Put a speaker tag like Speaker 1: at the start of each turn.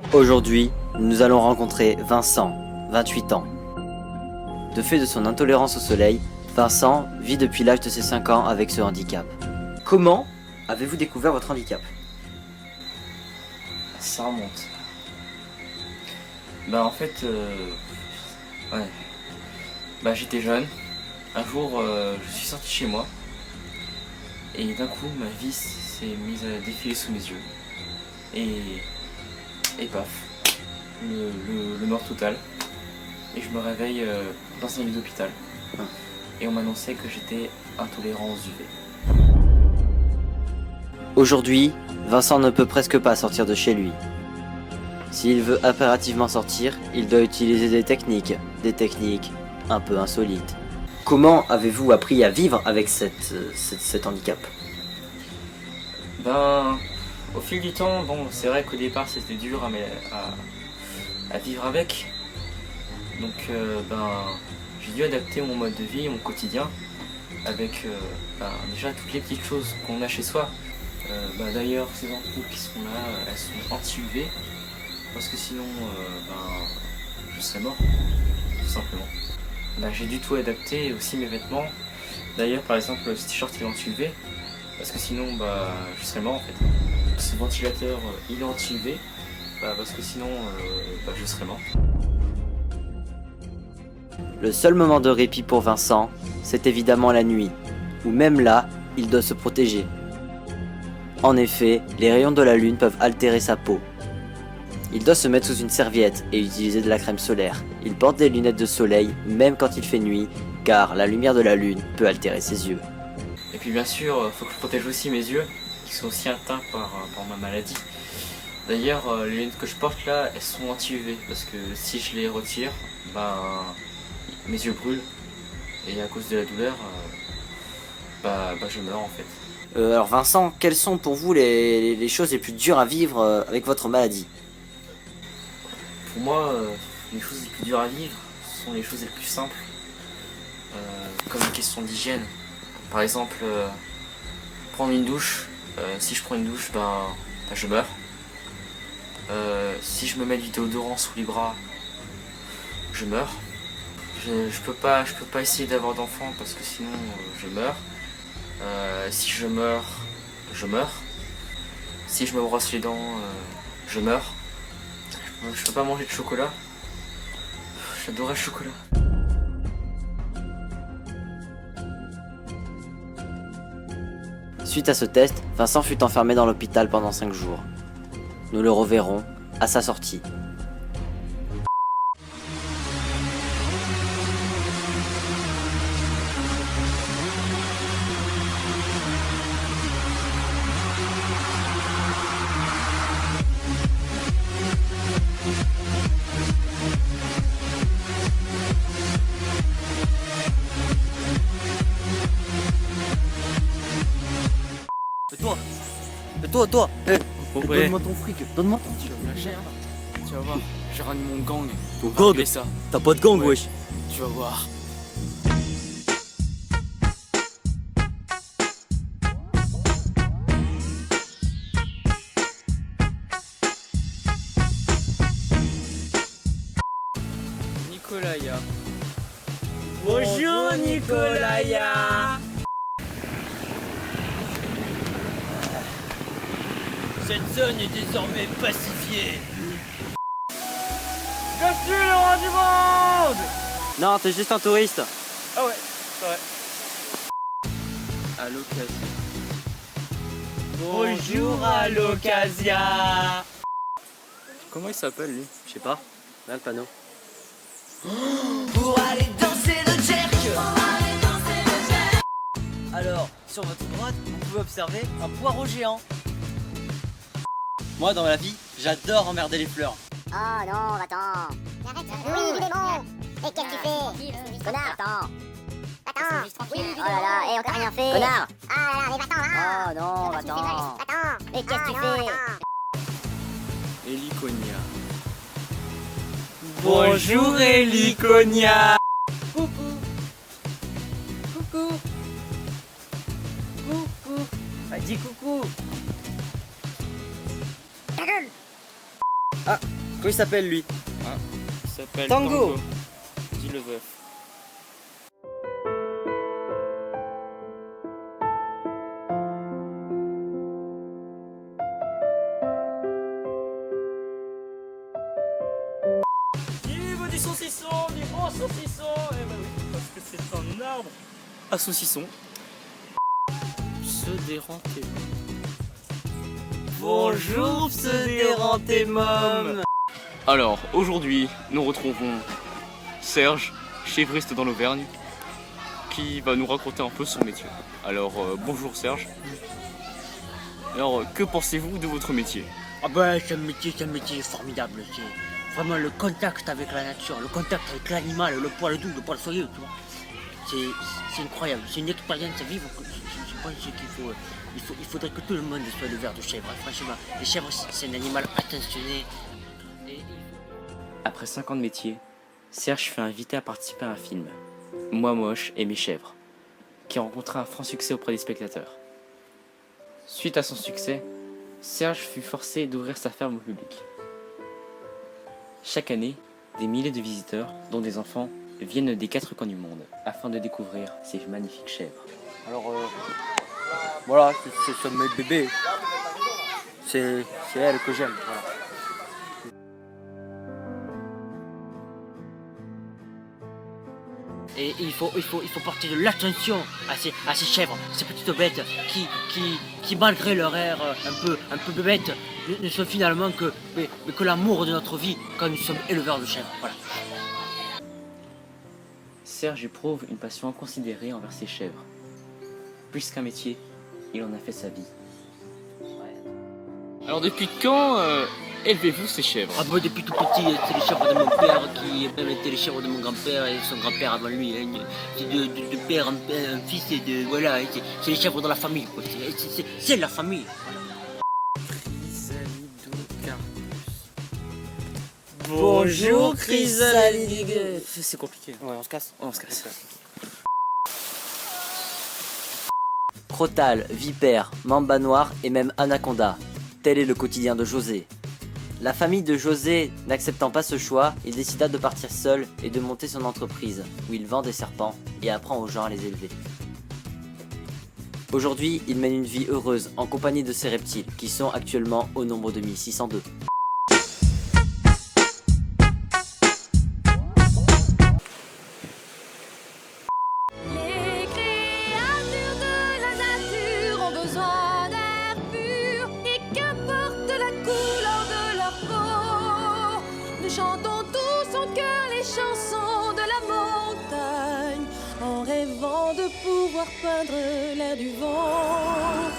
Speaker 1: Aujourd'hui, nous allons rencontrer Vincent, 28 ans. De fait de son intolérance au soleil, Vincent vit depuis l'âge de ses 5 ans avec ce handicap. Comment avez-vous découvert votre handicap?
Speaker 2: Ça remonte. En fait, ouais. J'étais jeune. Un jour, je suis sorti chez moi. Et d'un coup, ma vie s'est mise à défiler sous mes yeux. Et paf. Le mort total. Et je me réveille dans un lit d'hôpital. Et on m'annonçait que j'étais intolérant aux UV.
Speaker 1: Aujourd'hui, Vincent ne peut presque pas sortir de chez lui. S'il veut impérativement sortir, il doit utiliser des techniques un peu insolites. Comment avez-vous appris à vivre avec cet handicap?
Speaker 2: Au fil du temps, c'est vrai qu'au départ c'était dur à vivre avec. Donc j'ai dû adapter mon mode de vie, mon quotidien, avec déjà toutes les petites choses qu'on a chez soi. D'ailleurs, ces ampoules qui sont là, elles sont anti-UV, parce que sinon je serais mort, tout simplement. J'ai dû tout adapter, et aussi mes vêtements. D'ailleurs, par exemple, ce t-shirt il est anti-UV, parce que sinon je serais mort en fait. Ce ventilateur il est anti-UV, parce que sinon je serais mort.
Speaker 1: Le seul moment de répit pour Vincent, c'est évidemment la nuit, où même là, il doit se protéger. En effet, les rayons de la lune peuvent altérer sa peau. Il doit se mettre sous une serviette et utiliser de la crème solaire. Il porte des lunettes de soleil, même quand il fait nuit, car la lumière de la lune peut altérer ses yeux.
Speaker 2: Et puis bien sûr, faut que je protège aussi mes yeux, qui sont aussi atteints par ma maladie. D'ailleurs, les lunettes que je porte là, elles sont anti-UV, parce que si je les retire, mes yeux brûlent, et à cause de la douleur, je meurs en fait.
Speaker 1: Alors Vincent, quelles sont pour vous les choses les plus dures à vivre avec votre maladie?
Speaker 2: Pour moi, les choses les plus dures à vivre sont les choses les plus simples, comme une question d'hygiène. Par exemple, prendre une douche. Si je prends une douche, je meurs. Si je me mets du déodorant sous les bras, je meurs. Je peux pas essayer d'avoir d'enfants parce que sinon je meurs. Si je meurs, je meurs. Si je me brosse les dents, je meurs. Je peux pas manger de chocolat. J'adorais le chocolat.
Speaker 1: Suite à ce test, Vincent fut enfermé dans l'hôpital pendant 5 jours. Nous le reverrons à sa sortie. Toi, donne-moi ton fric, donne-moi ton
Speaker 3: Tu vas me lâcher, hein. Tu vas voir, j'ai ramené mon gang.
Speaker 1: Ton
Speaker 3: On va
Speaker 1: gang?
Speaker 3: régler ça.
Speaker 1: T'as pas de gang,
Speaker 3: Ouais.
Speaker 1: wesh.
Speaker 3: Tu vas voir. Nicolaya.
Speaker 1: Bonjour Nicolaya.
Speaker 4: Cette zone est désormais pacifiée.
Speaker 3: Je suis le roi du monde.
Speaker 1: Non, t'es juste un touriste.
Speaker 3: Ah ouais, c'est vrai.
Speaker 2: À l'occasion.
Speaker 4: Bonjour à l'occasion.
Speaker 2: Comment il s'appelle lui?
Speaker 1: Je sais pas, là le panneau.
Speaker 4: Pour aller danser le jerk. Alors, sur votre droite, vous pouvez observer un poireau géant. Moi, dans la vie, j'adore emmerder les fleurs.
Speaker 5: Oh non, attends. Arrête, oui, il est bon. Et qu'est-ce que tu fais? Connard, attends. Attends. Oui, oh là là, et encore rien fait. Connard. Ah là là, mais va-t'en là. Oh non, va-t'en. Attends. Et qu'est-ce que tu fais?
Speaker 2: Heliconia.
Speaker 4: Bonjour Heliconia.
Speaker 5: Coucou. Coucou. Coucou.
Speaker 4: Bah, dis coucou.
Speaker 5: Ta gueule.
Speaker 1: Ah, comment il s'appelle lui?
Speaker 3: Il s'appelle
Speaker 1: Tango.
Speaker 3: Dis le veuf. Il veut du saucisson, du bon saucisson. Eh ben oui, parce que c'est un arbre à saucisson. Se déranter.
Speaker 1: Bonjour, ce déranté môme.
Speaker 3: Alors, aujourd'hui, nous retrouvons Serge, chevriste dans l'Auvergne, qui va nous raconter un peu son métier. Alors, bonjour Serge. Alors, que pensez-vous de votre métier?
Speaker 6: Ah ben, c'est un métier formidable. C'est vraiment le contact avec la nature, le contact avec l'animal, le poil doux, le poil soyeux, tu vois. C'est incroyable, c'est une expérience à vivre. Je pense qu'il faudrait que tout le monde soit éleveur de chèvres. Franchement, les chèvres, c'est un animal attentionné.
Speaker 2: Après 5 ans de métier, Serge fut invité à participer à un film, Moi moche et mes chèvres, qui rencontra un franc succès auprès des spectateurs. Suite à son succès, Serge fut forcé d'ouvrir sa ferme au public. Chaque année, des milliers de visiteurs, dont des enfants, viennent des 4 coins du monde afin de découvrir ces magnifiques chèvres.
Speaker 1: Alors voilà, ce sont mes bébés. C'est elle que j'aime. Voilà.
Speaker 6: Et il faut porter de l'attention à ces chèvres, ces petites bêtes qui malgré leur air un peu bête, ne sont finalement que l'amour de notre vie quand nous sommes éleveurs de chèvres. Voilà.
Speaker 2: Serge éprouve une passion inconsidérée envers ses chèvres. Plus qu'un métier, il en a fait sa vie.
Speaker 3: Alors, depuis quand élevez-vous ces chèvres?
Speaker 6: Ah bah depuis tout petit, c'est les chèvres de mon père qui même étaient les chèvres de mon grand-père et son grand-père avant lui. Hein. C'est de père en fils et de... Voilà, c'est les chèvres de la famille. Quoi. C'est la famille.
Speaker 1: Bonjour Chrysalide.
Speaker 2: C'est compliqué.
Speaker 1: Ouais, on se casse.
Speaker 2: On se casse.
Speaker 1: Crotal, vipère, mamba noir et même anaconda. Tel est le quotidien de José. La famille de José n'acceptant pas ce choix, il décida de partir seul et de monter son entreprise, où il vend des serpents et apprend aux gens à les élever. Aujourd'hui, il mène une vie heureuse en compagnie de ces reptiles, qui sont actuellement au nombre de 1602.
Speaker 7: Les créatures de la nature ont besoin d'air pur et qu'importe la couleur de leur peau, nous chantons tous en chœur les chansons de la montagne en rêvant de pouvoir peindre l'air du vent.